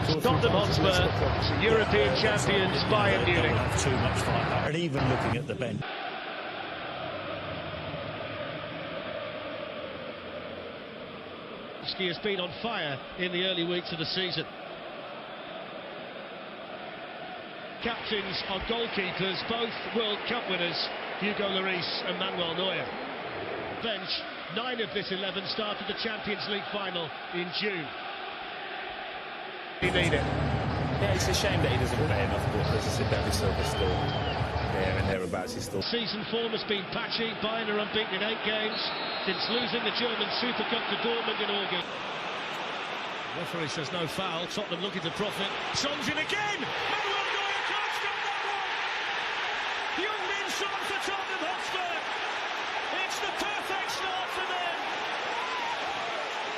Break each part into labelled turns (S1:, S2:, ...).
S1: Tottenham Hotspur, European champions Bayern Munich.
S2: Have too much like that, and even looking at the bench.
S1: He has been on fire in the early weeks of the season. Captains are goalkeepers, both World Cup winners, Hugo Lloris and Manuel Neuer. Bench, 9 of this 11 started the Champions League final in June. He need it.
S3: Yeah, it's a shame that he doesn't play enough, but as I said, David Silva's still there and thereabouts. He's still...
S1: Season form has been patchy. Bayern are unbeaten in 8 games since losing the German Super Cup to Dortmund in August. Referee says no foul. Tottenham looking to profit. Son's in again. Manuel Neuer can't stop that one. Heung-min Son for Tottenham Hotspur. It's the perfect start for them.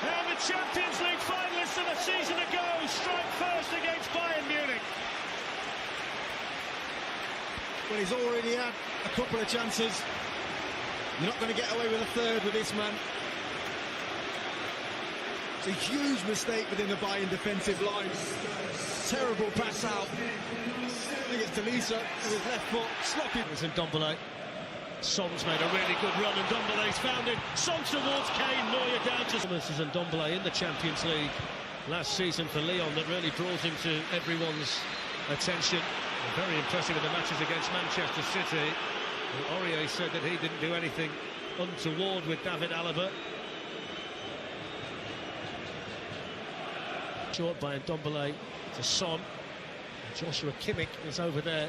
S1: And the Champions League finalists of a season ago strike first against Bayern Munich.
S4: Well, he's already had a couple of chances. You're not going to get away with a third with this man. It's a huge mistake within the Bayern defensive line. Terrible pass out. I think it's Tolisso with his left foot, sloppy.
S1: It's Ndombele. Son's made a really good run and Ndombele's found it. Son towards Kane, Neuer down to... This is Ndombele in the Champions League last season for Lyon that really brought him to everyone's attention. Very impressive in the matches against Manchester City. Aurier said that he didn't do anything untoward with David Alaba. Short by Ndombele to Son. Joshua Kimmich is over there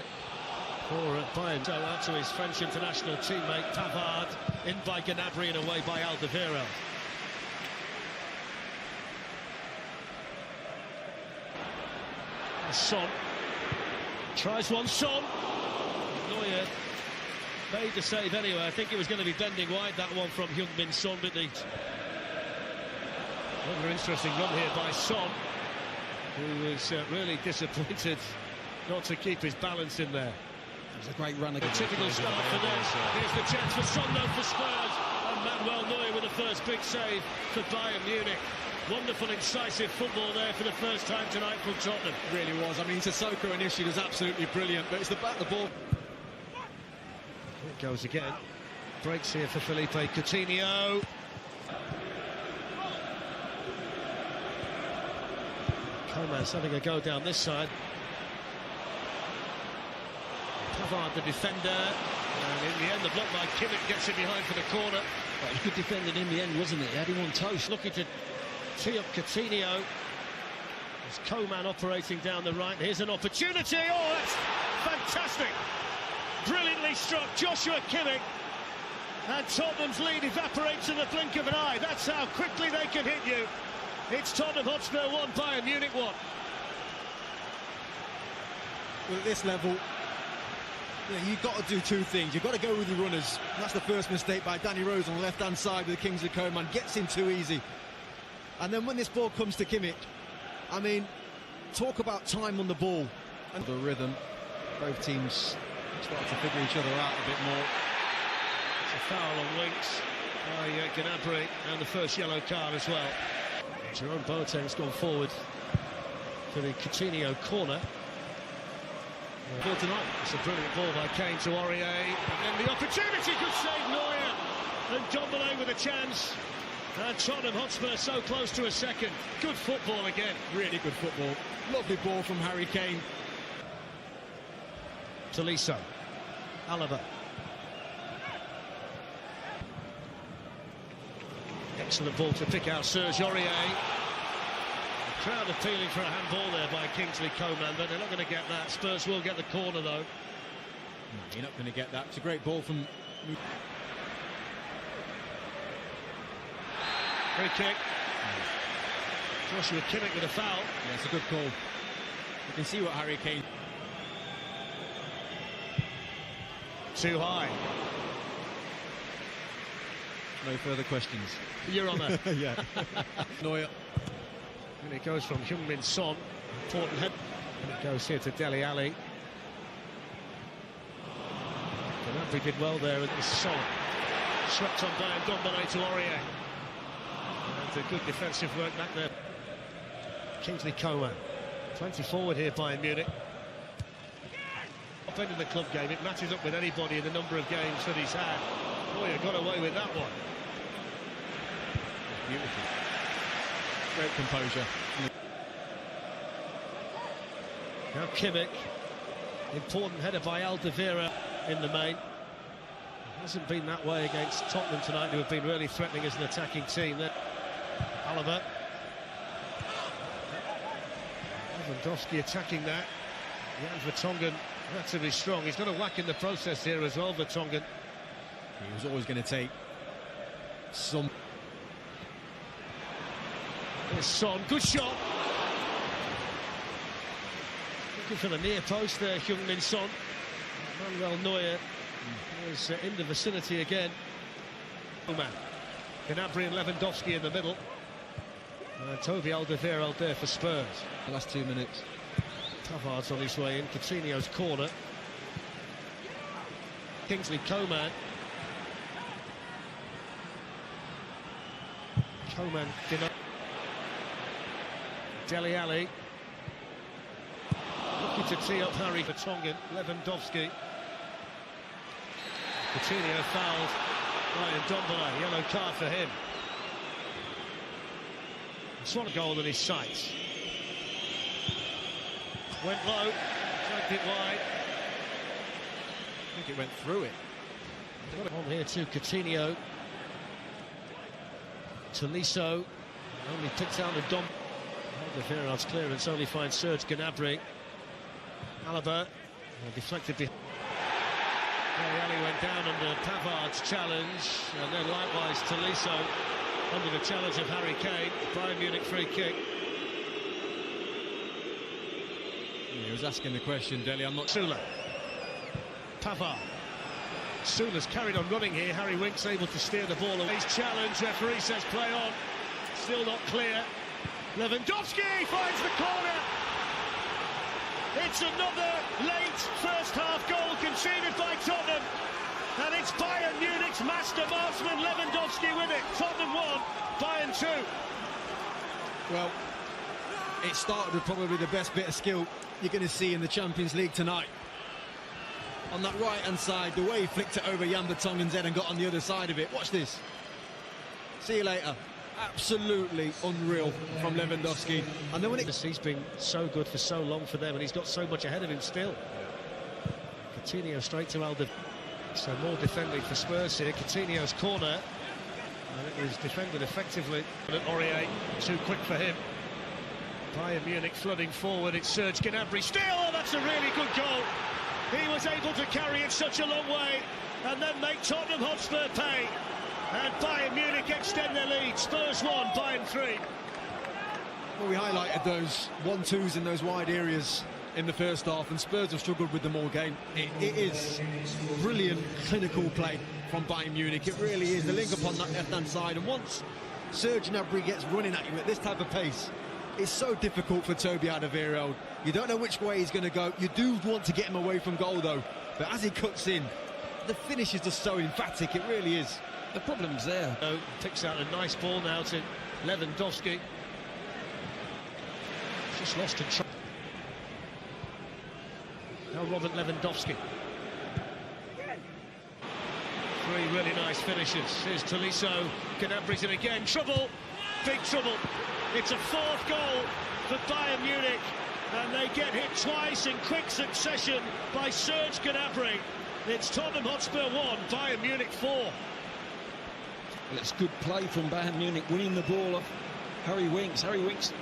S1: for Bayern. So out to his French international teammate Pavard, in by Gnabry and away by Alderweireld. Son tries one. Son. Neuer made the save anyway. I think it was going to be bending wide, that one from Heung-min Son, but the another interesting run here by Son, who was really disappointed not to keep his balance in there.
S4: It was a great run again.
S1: A typical start for them. Here's the chance for Son though for Spurs, and Manuel Neuer with the first big save for Bayern Munich. Wonderful, incisive football there for the first time tonight from Tottenham.
S4: Really was. I mean, Sissoko initially was absolutely brilliant, but it's the back of the ball.
S1: Here it goes again. Breaks here for Felipe Coutinho. Coman's having a go down this side. Pavard, the defender, and in the end the block by Kimmich gets it behind for the corner.
S5: Well, he could defend it in the end, wasn't it? He had him on toast.
S1: Looking to tee up Coutinho. There's Coman operating down the right. Here's an opportunity. Oh, that's fantastic! Brilliantly struck, Joshua Kimmich. And Tottenham's lead evaporates in the blink of an eye. That's how quickly they can hit you. It's Tottenham Hotspur 1, Bayern Munich 1.
S4: Well, at this level, you've got to do two things. You've got to go with your runners. That's the first mistake by Danny Rose on the left-hand side with Kingsley Coman. Gets him too easy. And then when this ball comes to Kimmich, I mean, talk about time on the ball. And the rhythm, both teams start to figure each other out a bit more.
S1: It's a foul on Winks by Gnabry, and the first yellow card as well. Jerome Boateng's gone forward for the Coutinho corner. For tonight, it's a brilliant ball by Kane to Aurier, and then the opportunity, good save Neuer, and Ndombele with a chance, and Tottenham Hotspur so close to a second. Good football again.
S4: Really good football. Lovely ball from Harry Kane.
S1: Tolisso, Alaba. Excellent ball to pick out Serge Aurier. The crowd appealing for a handball there by Kingsley Coman, but they're not going to get that. Spurs will get the corner though.
S4: No, you're not going to get that. It's a great ball from...
S1: Free kick. Joshua Kimmich with a foul.
S4: Yeah, it's a good call. You can see what Harry Kane...
S1: Too high.
S4: No further questions.
S1: Your Honour.
S4: Yeah. Neuer.
S1: And it goes from Heung-min Son. Important head. And it goes here to Dele Alli. Gnabry did well there with the Son. Swept on by Ndombele to Aurier. And a good defensive work back there. Kingsley Coman. 20 forward here, Bayern Munich. Up end of the club game, it matches up with anybody in the number of games that he's had. Boy, he got away with that one.
S4: Beautiful. Great composure.
S1: Now Kimmich. Important header by Alderweireld in the main. It hasn't been that way against Tottenham tonight, who have been really threatening as an attacking team. Alaba. Lewandowski attacking that. Jan Vertonghen relatively strong. He's got a whack in the process here as well, Vertonghen.
S4: He was always going to take some.
S1: There's Son, good shot. Looking for the near post there, Heung-min Son. Manuel Neuer is in the vicinity again. Man, Gnabry and Lewandowski in the middle. Toby Alderweireld there for Spurs.
S4: The last 2 minutes.
S1: Pavard's on his way in. Coutinho's corner. Kingsley Coman. Coman denied. Dele Alli. Looking to tee up Harry Vertonghen. Lewandowski. Coutinho fouled. Ryan Dombele, yellow card for him. It's one goal in his sights. Went low, dragged it wide.
S4: I think it went through it.
S1: Got it on here too, Coutinho. Tolisso only picks out the Alderweireld's clearance only finds Serge Gnabry. Alaba deflected behind. Dele Alli went down under Pavard's challenge, and then likewise Tolisso under the challenge of Harry Kane. Bayern Munich free kick.
S4: He was asking the question, Dele. I'm not.
S1: Sula. Pavard. Sula's carried on running here. Harry Winks able to steer the ball away. He's challenged. Referee says play on. Still not clear. Lewandowski finds the corner. It's another late first half goal conceded by Tottenham. And it's Bayern Munich's master marksman Lewandowski with it. Tottenham 1, Bayern 2.
S4: Well, it started with probably the best bit of skill you're going to see in the Champions League tonight. On that right-hand side, the way he flicked it over Jan Vertonghen's head and got on the other side of it. Watch this. See you later. Absolutely unreal from Lewandowski. And then when
S1: he's been so good for so long for them, and he's got so much ahead of him still. Coutinho straight to Alderweireld. So more defending for Spurs here. Coutinho's corner, and it was defended effectively. Aurier too quick for him. Bayern Munich flooding forward. It's Serge Gnabry still. Oh, that's a really good goal. He was able to carry it such a long way and then make Tottenham Hotspur pay. And Bayern Munich extend their lead. Spurs 1, Bayern 3.
S4: Well, we highlighted those 1-2s in those wide areas in the first half, and Spurs have struggled with them all game. It is brilliant clinical play from Bayern Munich. It really is. The link up on that left-hand side, and once Serge Gnabry gets running at you at this type of pace, it's so difficult for Toby Alderweireld. You don't know which way he's going to go. You do want to get him away from goal, though. But as he cuts in, the finish is just so emphatic. It really is.
S5: The problem's there.
S1: Picks out a nice ball now to Lewandowski. Just lost control. Now Robert Lewandowski. 3 really nice finishes. Here's Tolisso. Gnabry's in again. Trouble. Big trouble. It's a 4th goal for Bayern Munich, and they get hit twice in quick succession by Serge Gnabry. It's Tottenham Hotspur 1, Bayern Munich 4.
S5: Well, it's good play from Bayern Munich, winning the ball off Harry Winks. Harry Winks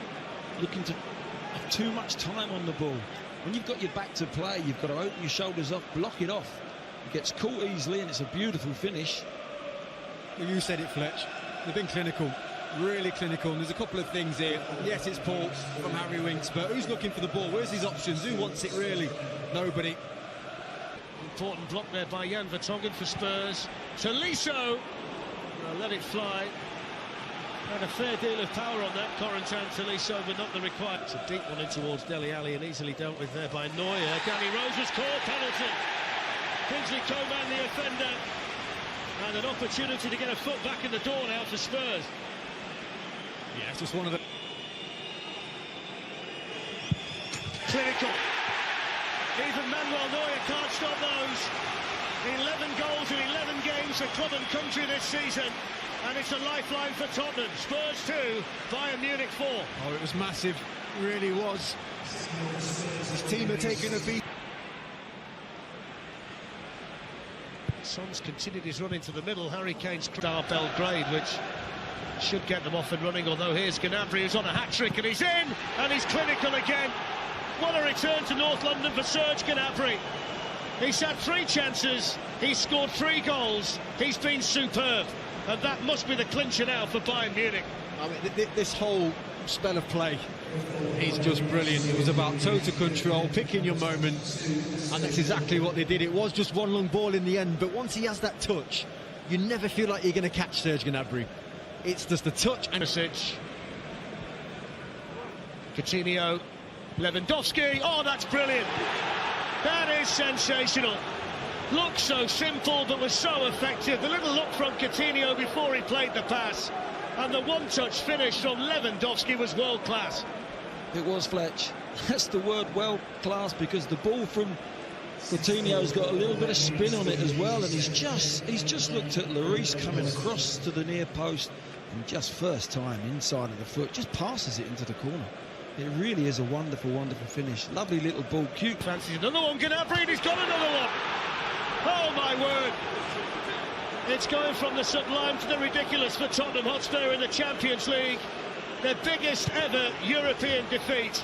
S5: looking to have too much time on the ball. When you've got your back to play, you've got to open your shoulders up, block it off. It gets caught easily, and it's a beautiful finish.
S4: Well, you said it, Fletch. They've been clinical. Really clinical, and there's a couple of things here. Yes, it's Paul from Harry Winks, but who's looking for the ball? Where's his options? Who wants it really? Nobody.
S1: Important block there by Jan Vertonghen for Spurs. Tolisso let it fly. Had a fair deal of power on that, Corentin Tolisso, but not the required. It's a deep one in towards Dele Alli and easily dealt with there by Neuer. Danny Rose was called penalty. Kingsley Coman the offender, and an opportunity to get a foot back in the door now for Spurs.
S4: Yeah, it's just one of the...
S1: clinical. Even Manuel Neuer can't stop those. 11 goals in 11 games for club and country this season. And it's a lifeline for Tottenham. Spurs 2, Bayern Munich 4.
S4: Oh, it was massive. It really was. His team are taking a beat.
S1: Son's continued his run into the middle. Harry Kane's Star Belgrade, which should get them off and running, although here's Gnabry, who's on a hat-trick, and he's in, and he's clinical again. What a return to North London for Serge Gnabry. He's had 3 chances, he's scored 3 goals, he's been superb, and that must be the clincher now for Bayern Munich.
S4: I mean, this whole spell of play is just brilliant. It was about total control, picking your moment, and that's exactly what they did. It was just one long ball in the end, but once he has that touch, you never feel like you're going to catch Serge Gnabry. It's just a touch and
S1: Coutinho, Lewandowski, oh, that's brilliant. That is sensational. Looks so simple, but was so effective. The little look from Coutinho before he played the pass, and the one-touch finish from Lewandowski was world-class.
S5: It was, Fletch. That's the word, world-class, because the ball from Coutinho's got a little bit of spin on it as well, and he's just looked at Lloris coming across to the near post, and just first time inside of the foot, just passes it into the corner. It really is a wonderful, wonderful finish. Lovely little ball, cute.
S1: Fancies another one, Gnabry, and he's got another one. Oh my word. It's going from the sublime to the ridiculous for Tottenham Hotspur in the Champions League. Their biggest ever European defeat.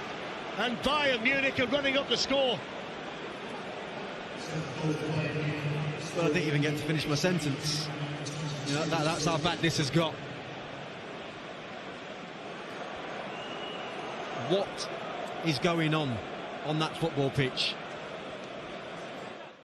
S1: And Bayern Munich are running up the score.
S4: Well, I didn't even get to finish my sentence. You know, that's how bad this has got. What is going on that football pitch?